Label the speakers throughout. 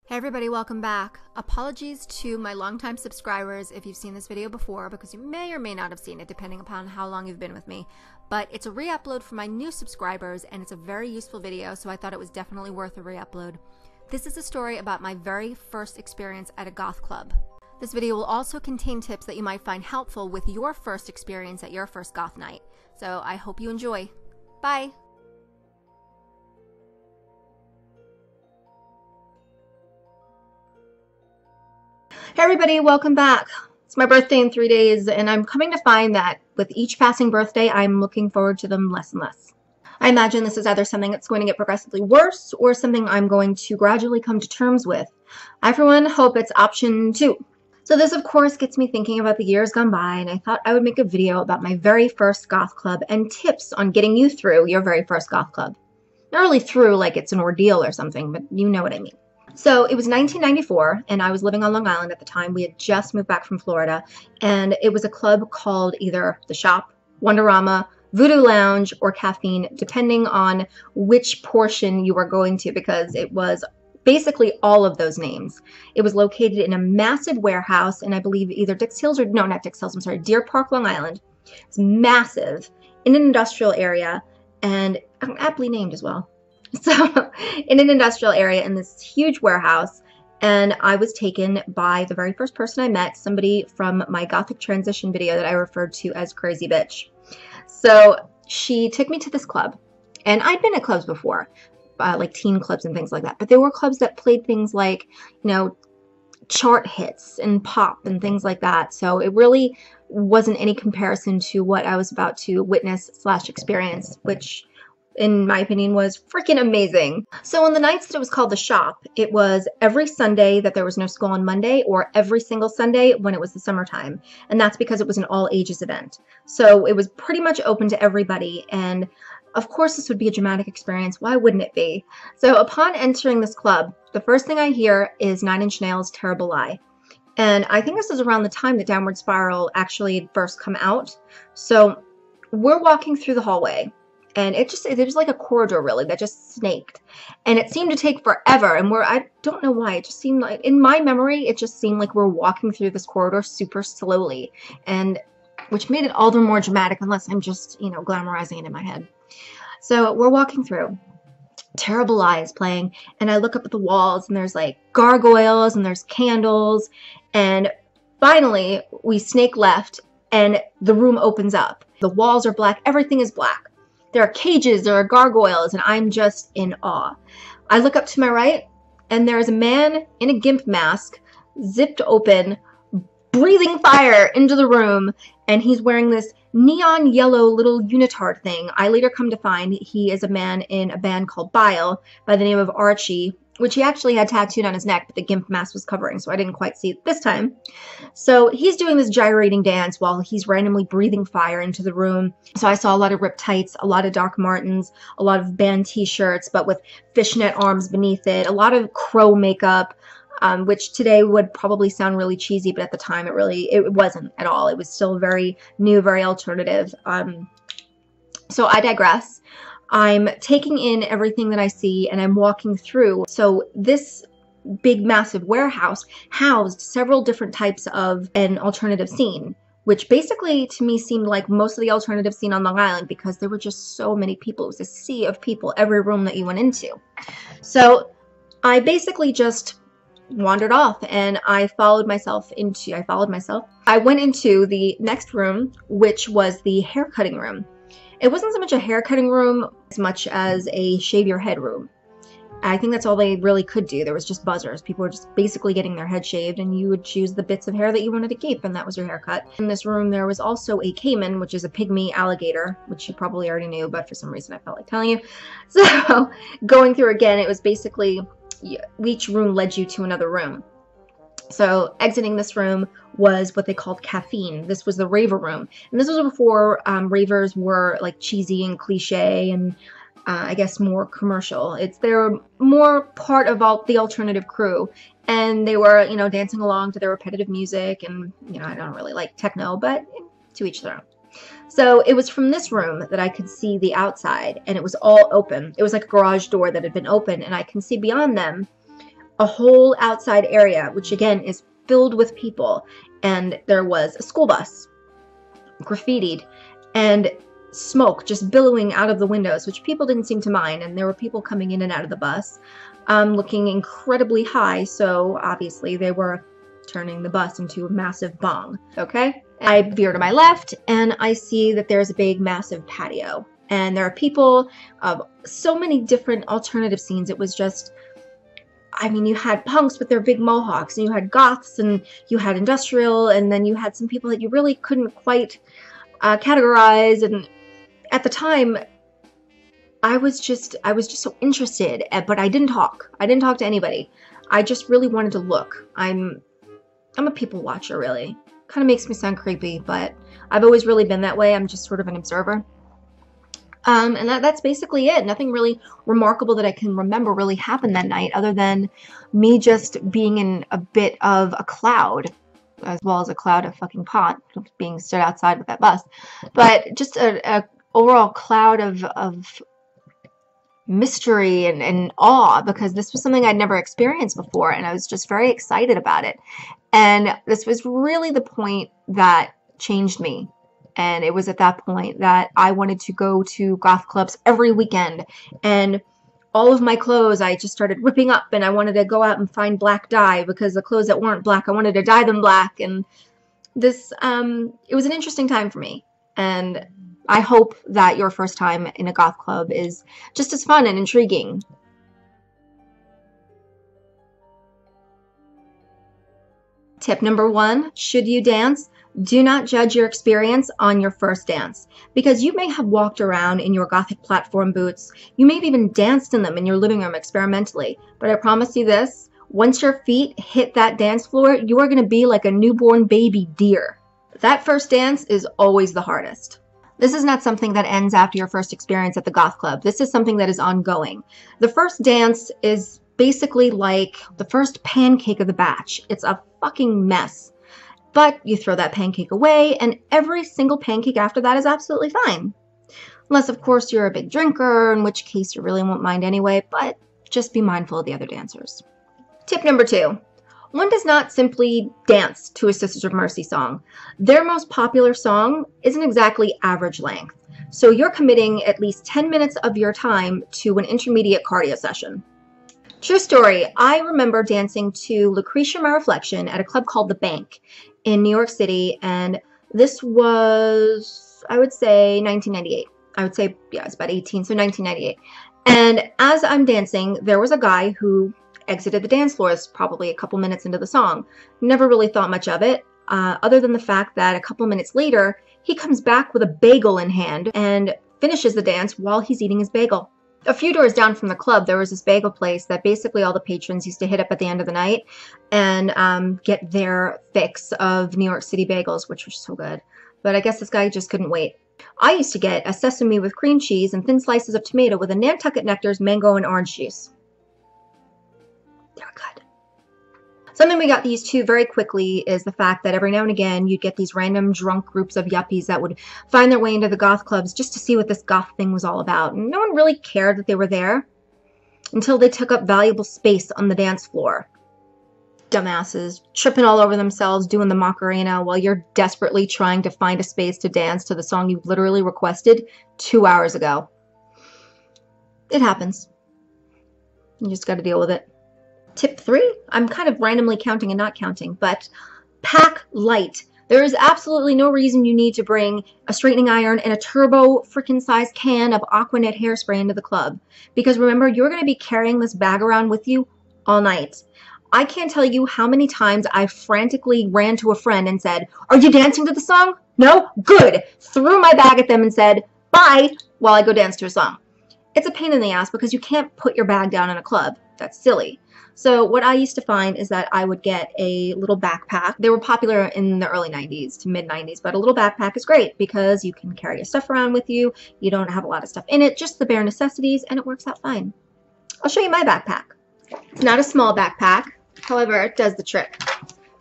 Speaker 1: Hey everybody, welcome back. Apologies to my longtime subscribers if you've seen this video before, because you may or may not have seen it depending upon how long you've been with me. But it's a re-upload for my new subscribers and it's a very useful video, so I thought it was definitely worth a re-upload. This is a story about my very first experience at a goth club. This video will also contain tips that you might find helpful with your first experience at your first goth night. So I hope you enjoy. Bye! Hey everybody, welcome back. It's my birthday in 3 days, and I'm coming to find that with each passing birthday, I'm looking forward to them less and less. I imagine this is either something that's going to get progressively worse or something I'm going to gradually come to terms with. I, for one, hope it's option 2. So this, of course, gets me thinking about the years gone by, and I thought I would make a video about my very first goth club and tips on getting you through your very first goth club. Not really through like it's an ordeal or something, but you know what I mean. So it was 1994, and I was living on Long Island at the time. We had just moved back from Florida, and it was a club called either The Shop, Wonderama, Voodoo Lounge, or Caffeine, depending on which portion you were going to, because it was basically all of those names. It was located in a massive warehouse, and I believe either Dix Hills or, no, not Dix Hills, I'm sorry, Deer Park, Long Island. It's massive, in an industrial area, and aptly named as well. So in an industrial area in this huge warehouse, and I was taken by the very first person I met, somebody from my Gothic transition video that I referred to as Crazy Bitch. So she took me to this club, and I'd been at clubs before, like teen clubs and things like that, but there were clubs that played things like, you know, chart hits and pop and things like that. So it really wasn't any comparison to what I was about to witness / experience, which in my opinion was freaking amazing. So on the nights that it was called The Shop, it was every Sunday that there was no school on Monday, or every single Sunday when it was the summertime. And that's because it was an all ages event. So it was pretty much open to everybody. And of course this would be a dramatic experience. Why wouldn't it be? So upon entering this club, the first thing I hear is Nine Inch Nails' Terrible Lie. And I think this is around the time that Downward Spiral actually had first come out. So we're walking through the hallway, and it was like a corridor really that just snaked, and it seemed to take forever. And I don't know why, it just seemed like, in my memory, it just seemed like we're walking through this corridor super slowly, and which made it all the more dramatic, unless I'm just, you know, glamorizing it in my head. So we're walking through. Terrible Lie is playing, and I look up at the walls, and there's like gargoyles, and there's candles, and finally we snake left, and the room opens up. The walls are black, everything is black. There are cages, there are gargoyles, and I'm just in awe. I look up to my right, and there is a man in a gimp mask, zipped open, breathing fire into the room, and he's wearing this neon yellow little unitard thing. I later come to find he is a man in a band called Bile by the name of Archie, which he actually had tattooed on his neck, but the gimp mask was covering, so I didn't quite see it this time. So he's doing this gyrating dance while he's randomly breathing fire into the room. So I saw a lot of ripped tights, a lot of Doc Martens, a lot of band t-shirts, but with fishnet arms beneath it, a lot of crow makeup, which today would probably sound really cheesy, but at the time it wasn't at all. It was still very new, very alternative. So I digress. I'm taking in everything that I see, and I'm walking through. So this big, massive warehouse housed several different types of an alternative scene, which basically to me seemed like most of the alternative scene on Long Island, because there were just so many people. It was a sea of people, every room that you went into. So I basically just wandered off, and I went into the next room, which was the haircutting room. It wasn't so much a haircutting room as much as a shave your head room. I think that's all they really could do. There was just buzzers. People were just basically getting their head shaved, and you would choose the bits of hair that you wanted to keep, and that was your haircut. In this room, there was also a caiman, which is a pygmy alligator, which you probably already knew, but for some reason I felt like telling you. So going through again, it was basically each room led you to another room. So exiting this room was what they called Caffeine. This was the raver room. And this was before ravers were like cheesy and cliche and I guess more commercial. They were more part of the alternative crew. And they were, you know, dancing along to their repetitive music. And, you know, I don't really like techno, but to each their own. So it was from this room that I could see the outside, and it was all open. It was like a garage door that had been open, and I can see beyond them a whole outside area, which again is filled with people. And there was a school bus, graffitied, and smoke just billowing out of the windows, which people didn't seem to mind. And there were people coming in and out of the bus, looking incredibly high. So obviously they were turning the bus into a massive bong. Okay. I veer to my left and I see that there's a big, massive patio. And there are people of so many different alternative scenes. It was just, I mean, you had punks with their big mohawks, and you had goths, and you had industrial, and then you had some people that you really couldn't quite categorize. And at the time, I was just so interested, but I didn't talk. I didn't talk to anybody. I just really wanted to look. I'm a people watcher, really. Kind of makes me sound creepy, but I've always really been that way. I'm just sort of an observer. And that's basically it. Nothing really remarkable that I can remember really happened that night, other than me just being in a bit of a cloud, as well as a cloud of fucking pot being stood outside with that bus. But just a overall cloud of mystery and awe, because this was something I'd never experienced before, and I was just very excited about it. And this was really the point that changed me. And it was at that point that I wanted to go to goth clubs every weekend. And all of my clothes, I just started ripping up, and I wanted to go out and find black dye, because the clothes that weren't black, I wanted to dye them black. And this, it was an interesting time for me. And I hope that your first time in a goth club is just as fun and intriguing. Tip number 1, should you dance? Do not judge your experience on your first dance, because you may have walked around in your gothic platform boots. You may have even danced in them in your living room experimentally. But I promise you this, once your feet hit that dance floor, you are going to be like a newborn baby deer. That first dance is always the hardest. This is not something that ends after your first experience at the goth club. This is something that is ongoing. The first dance is basically like the first pancake of the batch. It's a fucking mess. But you throw that pancake away, and every single pancake after that is absolutely fine. Unless, of course, you're a big drinker, in which case you really won't mind anyway, but just be mindful of the other dancers. Tip number 2. One does not simply dance to a Sisters of Mercy song. Their most popular song isn't exactly average length, so you're committing at least 10 minutes of your time to an intermediate cardio session. True story, I remember dancing to Lucretia My Reflection at a club called The Bank in New York City, and this was, I would say, 1998. I would say, yeah, it's about 18, so 1998. And as I'm dancing, there was a guy who exited the dance floors probably a couple minutes into the song. Never really thought much of it, other than the fact that a couple minutes later, he comes back with a bagel in hand and finishes the dance while he's eating his bagel. A few doors down from the club, there was this bagel place that basically all the patrons used to hit up at the end of the night and get their fix of New York City bagels, which were so good. But I guess this guy just couldn't wait. I used to get a sesame with cream cheese and thin slices of tomato with a Nantucket Nectar's mango and orange juice. They were good. Something we got used to very quickly is the fact that every now and again you'd get these random drunk groups of yuppies that would find their way into the goth clubs just to see what this goth thing was all about. And no one really cared that they were there until they took up valuable space on the dance floor. Dumbasses, tripping all over themselves, doing the Macarena while you're desperately trying to find a space to dance to the song you literally requested 2 hours ago. It happens. You just got to deal with it. Tip 3, I'm kind of randomly counting and not counting, but pack light. There is absolutely no reason you need to bring a straightening iron and a turbo freaking size can of Aquanet hairspray into the club. Because remember, you're going to be carrying this bag around with you all night. I can't tell you how many times I frantically ran to a friend and said, "Are you dancing to the song?" "No?" "Good." Threw my bag at them and said, "Bye," while I go dance to a song. It's a pain in the ass because you can't put your bag down in a club. That's silly. So what I used to find is that I would get a little backpack. They were popular in the early 90s to mid 90s, but a little backpack is great because you can carry your stuff around with you. You don't have a lot of stuff in it, just the bare necessities, and it works out fine. I'll show you my backpack. It's not a small backpack. However, it does the trick.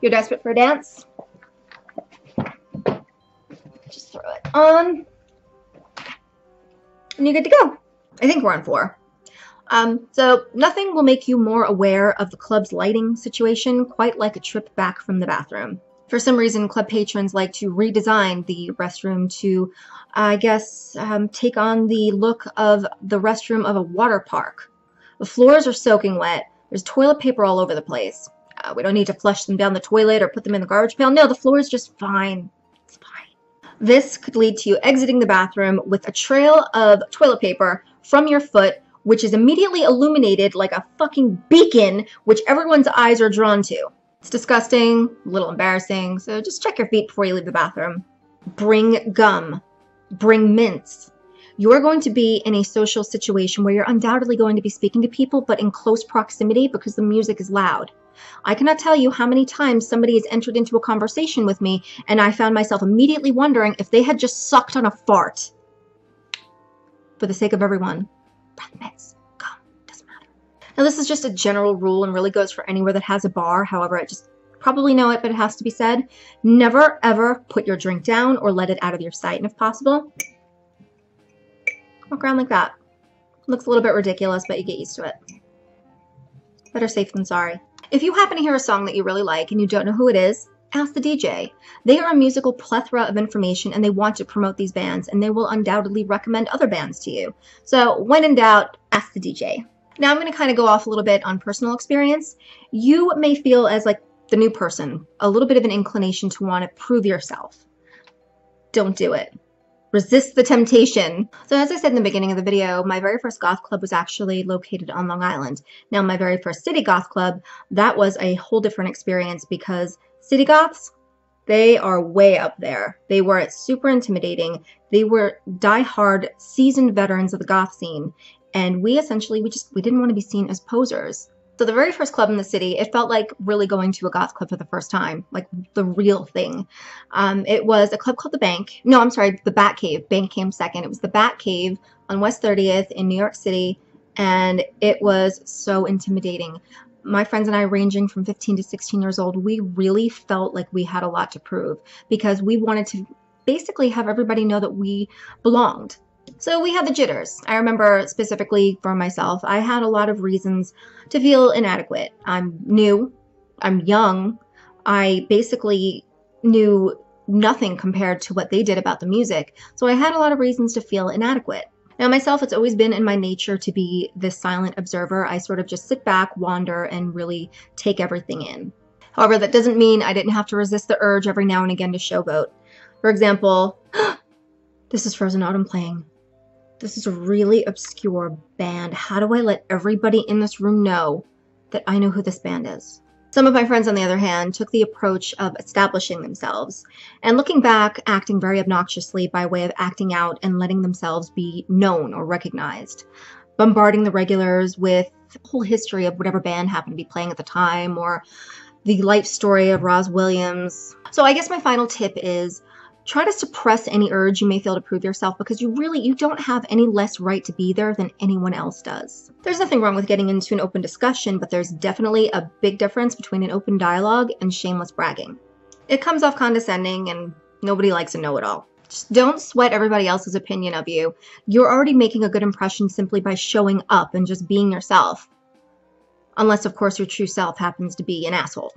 Speaker 1: You're desperate for a dance? Just throw it on. And you're good to go. I think we're on 4. So nothing will make you more aware of the club's lighting situation quite like a trip back from the bathroom. For some reason, club patrons like to redesign the restroom to, I guess, take on the look of the restroom of a water park. The floors are soaking wet. There's toilet paper all over the place. We don't need to flush them down the toilet or put them in the garbage pail. No, the floor is just fine. It's fine. This could lead to you exiting the bathroom with a trail of toilet paper from your foot, which is immediately illuminated like a fucking beacon, which everyone's eyes are drawn to. It's disgusting, a little embarrassing, so just check your feet before you leave the bathroom. Bring gum. Bring mints. You're going to be in a social situation where you're undoubtedly going to be speaking to people, but in close proximity because the music is loud. I cannot tell you how many times somebody has entered into a conversation with me and I found myself immediately wondering if they had just sucked on a fart. For the sake of everyone, breath mints, gum, doesn't matter. Now this is just a general rule and really goes for anywhere that has a bar. However, I just probably know it, but it has to be said. Never ever put your drink down or let it out of your sight. And if possible, walk around like that. Looks a little bit ridiculous, but you get used to it. Better safe than sorry. If you happen to hear a song that you really like and you don't know who it is, ask the DJ. They are a musical plethora of information and they want to promote these bands and they will undoubtedly recommend other bands to you. So when in doubt, ask the DJ. Now I'm going to kind of go off a little bit on personal experience. You may feel as like the new person, a little bit of an inclination to want to prove yourself. Don't do it. Resist the temptation. So as I said in the beginning of the video, my very first goth club was actually located on Long Island. Now my very first city goth club, that was a whole different experience because city goths, they are way up there. They were super intimidating. They were die-hard seasoned veterans of the goth scene. And we essentially, we didn't want to be seen as posers. So the very first club in the city, it felt like really going to a goth club for the first time, like the real thing. It was a club called the Bank. No, I'm sorry, the Bat Cave. Bank came second. It was the Bat Cave on West 30th in New York City, and it was so intimidating. My friends and I, ranging from 15 to 16 years old, we really felt like we had a lot to prove because we wanted to basically have everybody know that we belonged. So we had the jitters. I remember specifically for myself, I had a lot of reasons to feel inadequate. I'm new, I'm young, I basically knew nothing compared to what they did about the music, so I had a lot of reasons to feel inadequate. Now myself, it's always been in my nature to be this silent observer. I sort of just sit back, wander, and really take everything in. However, that doesn't mean I didn't have to resist the urge every now and again to showboat. For example, this is Frozen Autumn playing. This is a really obscure band. How do I let everybody in this room know that I know who this band is? Some of my friends, on the other hand, took the approach of establishing themselves and looking back, acting very obnoxiously by way of acting out and letting themselves be known or recognized, bombarding the regulars with the whole history of whatever band happened to be playing at the time or the life story of Roz Williams. So I guess my final tip is try to suppress any urge you may feel to prove yourself because you don't have any less right to be there than anyone else does. There's nothing wrong with getting into an open discussion, but there's definitely a big difference between an open dialogue and shameless bragging. It comes off condescending and nobody likes a know-it-all. Just don't sweat everybody else's opinion of you. You're already making a good impression simply by showing up and just being yourself. Unless, of course, your true self happens to be an asshole.